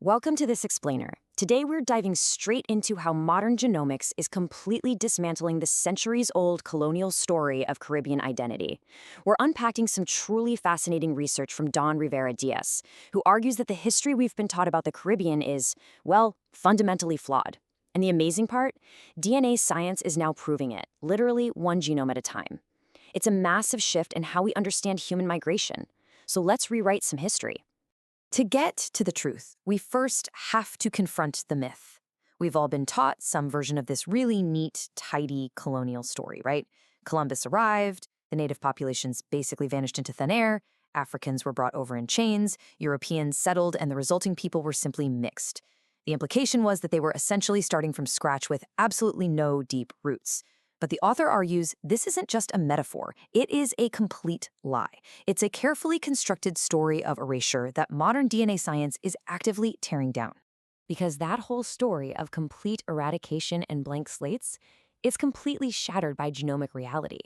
Welcome to This Explainer. Today we're diving straight into how modern genomics is completely dismantling the centuries-old colonial story of Caribbean identity. We're unpacking some truly fascinating research from Don Rivera Diaz, who argues that the history we've been taught about the Caribbean is, well, fundamentally flawed. And the amazing part? DNA science is now proving it, literally one genome at a time. It's a massive shift in how we understand human migration. So let's rewrite some history. To get to the truth, we first have to confront the myth. We've all been taught some version of this really neat, tidy colonial story, right? Columbus arrived, the native populations basically vanished into thin air, Africans were brought over in chains, Europeans settled, and the resulting people were simply mixed. The implication was that they were essentially starting from scratch with absolutely no deep roots. But the author argues this isn't just a metaphor, it is a complete lie. It's a carefully constructed story of erasure that modern DNA science is actively tearing down. Because that whole story of complete eradication and blank slates is completely shattered by genomic reality.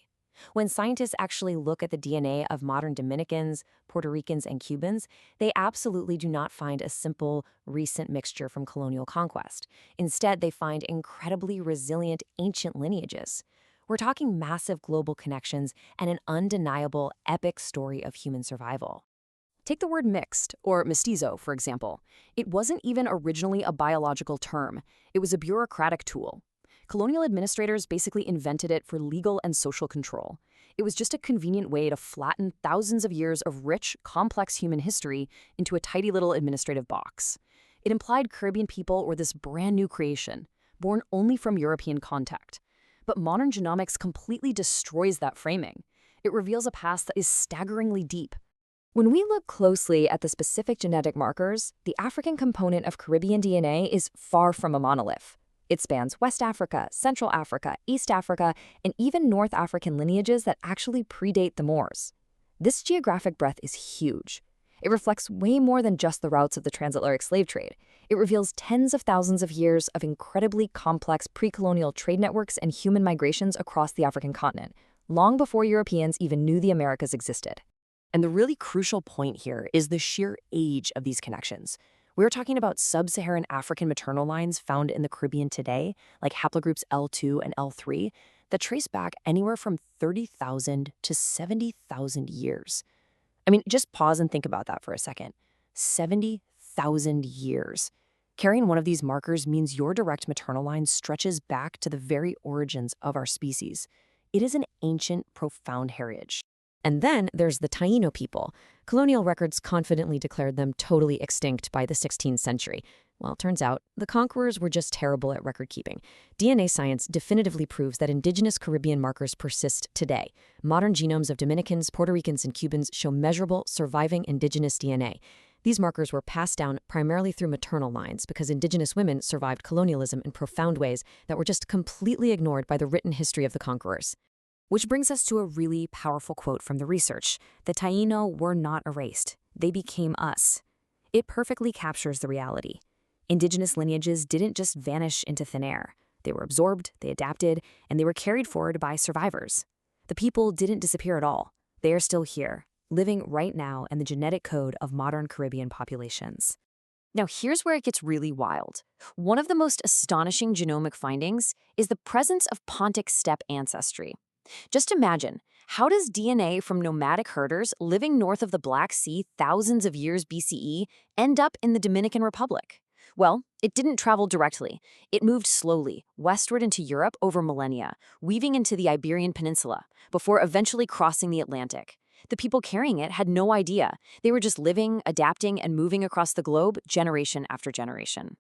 When scientists actually look at the DNA of modern Dominicans, Puerto Ricans, and Cubans, they absolutely do not find a simple, recent mixture from colonial conquest. Instead, they find incredibly resilient ancient lineages. We're talking massive global connections and an undeniable, epic story of human survival. Take the word mixed, or mestizo, for example. It wasn't even originally a biological term. It was a bureaucratic tool. Colonial administrators basically invented it for legal and social control. It was just a convenient way to flatten thousands of years of rich, complex human history into a tidy little administrative box. It implied Caribbean people were this brand new creation, born only from European contact. But modern genomics completely destroys that framing. It reveals a past that is staggeringly deep. When we look closely at the specific genetic markers, the African component of Caribbean DNA is far from a monolith. It spans West Africa, Central Africa, East Africa, and even North African lineages that actually predate the Moors. This geographic breadth is huge. It reflects way more than just the routes of the transatlantic slave trade. It reveals tens of thousands of years of incredibly complex pre-colonial trade networks and human migrations across the African continent, long before Europeans even knew the Americas existed. And the really crucial point here is the sheer age of these connections. We're talking about sub-Saharan African maternal lines found in the Caribbean today, like haplogroups L2 and L3, that trace back anywhere from 30,000 to 70,000 years. I mean, just pause and think about that for a second. 70,000 years. Carrying one of these markers means your direct maternal line stretches back to the very origins of our species. It is an ancient, profound heritage. And then there's the Taino people. Colonial records confidently declared them totally extinct by the 16th century. Well, it turns out the conquerors were just terrible at record keeping. DNA science definitively proves that indigenous Caribbean markers persist today. Modern genomes of Dominicans, Puerto Ricans, and Cubans show measurable, surviving indigenous DNA. These markers were passed down primarily through maternal lines because indigenous women survived colonialism in profound ways that were just completely ignored by the written history of the conquerors. Which brings us to a really powerful quote from the research. The Taino were not erased. They became us. It perfectly captures the reality. Indigenous lineages didn't just vanish into thin air. They were absorbed, they adapted, and they were carried forward by survivors. The people didn't disappear at all. They are still here, living right now in the genetic code of modern Caribbean populations. Now, here's where it gets really wild. One of the most astonishing genomic findings is the presence of Pontic steppe ancestry. Just imagine, how does DNA from nomadic herders living north of the Black Sea thousands of years BCE end up in the Dominican Republic? Well, it didn't travel directly. It moved slowly, westward into Europe over millennia, weaving into the Iberian Peninsula, before eventually crossing the Atlantic. The people carrying it had no idea. They were just living, adapting, and moving across the globe generation after generation.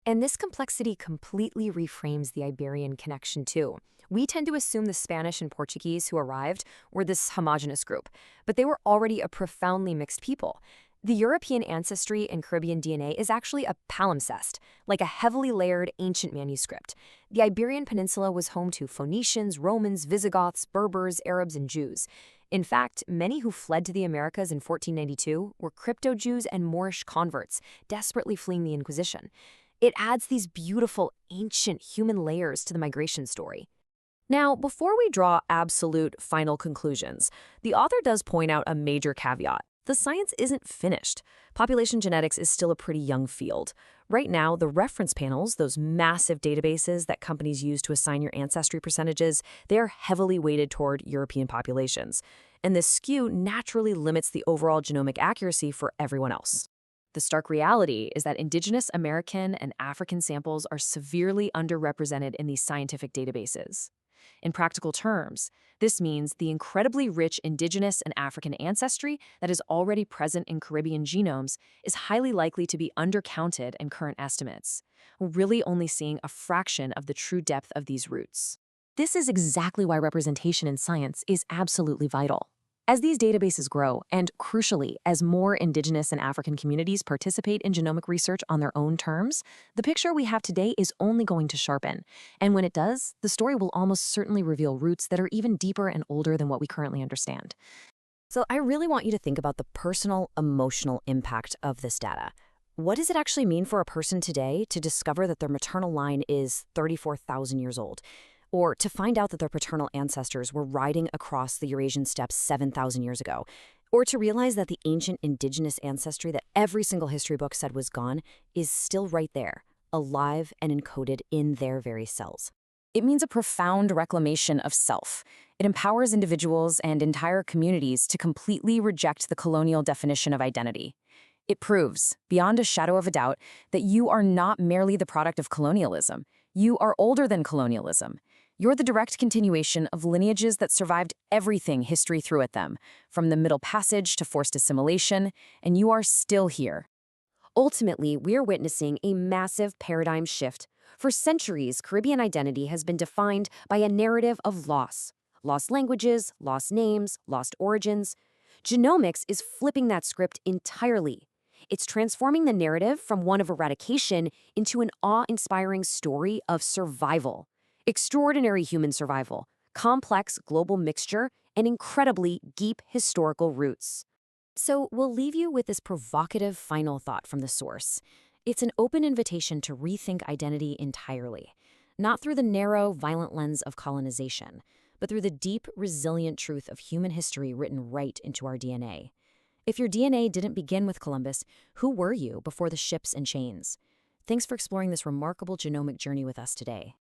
And this complexity completely reframes the Iberian connection too. We tend to assume the Spanish and Portuguese who arrived were this homogenous group, but they were already a profoundly mixed people. The European ancestry in Caribbean DNA is actually a palimpsest, like a heavily layered ancient manuscript. The Iberian Peninsula was home to Phoenicians, Romans, Visigoths, Berbers, Arabs, and Jews. In fact, many who fled to the Americas in 1492 were crypto-Jews and Moorish converts, desperately fleeing the Inquisition. It adds these beautiful, ancient human layers to the migration story. Now, before we draw absolute final conclusions, the author does point out a major caveat. The science isn't finished. Population genetics is still a pretty young field. Right now, the reference panels, those massive databases that companies use to assign your ancestry percentages, they are heavily weighted toward European populations. And this skew naturally limits the overall genomic accuracy for everyone else. The stark reality is that Indigenous American and African samples are severely underrepresented in these scientific databases. In practical terms, this means the incredibly rich Indigenous and African ancestry that is already present in Caribbean genomes is highly likely to be undercounted in current estimates. We're really only seeing a fraction of the true depth of these roots. This is exactly why representation in science is absolutely vital. As these databases grow, and crucially, as more Indigenous and African communities participate in genomic research on their own terms, the picture we have today is only going to sharpen. And when it does, the story will almost certainly reveal roots that are even deeper and older than what we currently understand. So I really want you to think about the personal, emotional impact of this data. What does it actually mean for a person today to discover that their maternal line is 34,000 years old? Or to find out that their paternal ancestors were riding across the Eurasian steppes 7,000 years ago, or to realize that the ancient indigenous ancestry that every single history book said was gone is still right there, alive and encoded in their very cells. It means a profound reclamation of self. It empowers individuals and entire communities to completely reject the colonial definition of identity. It proves, beyond a shadow of a doubt, that you are not merely the product of colonialism. You are older than colonialism. You're the direct continuation of lineages that survived everything history threw at them, from the Middle Passage to forced assimilation, and you are still here. Ultimately, we're witnessing a massive paradigm shift. For centuries, Caribbean identity has been defined by a narrative of loss. Lost languages, lost names, lost origins. Genomics is flipping that script entirely. It's transforming the narrative from one of eradication into an awe-inspiring story of survival. Extraordinary human survival, complex global mixture, and incredibly deep historical roots. So we'll leave you with this provocative final thought from the source. It's an open invitation to rethink identity entirely, not through the narrow, violent lens of colonization, but through the deep, resilient truth of human history written right into our DNA. If your DNA didn't begin with Columbus, who were you before the ships and chains? Thanks for exploring this remarkable genomic journey with us today.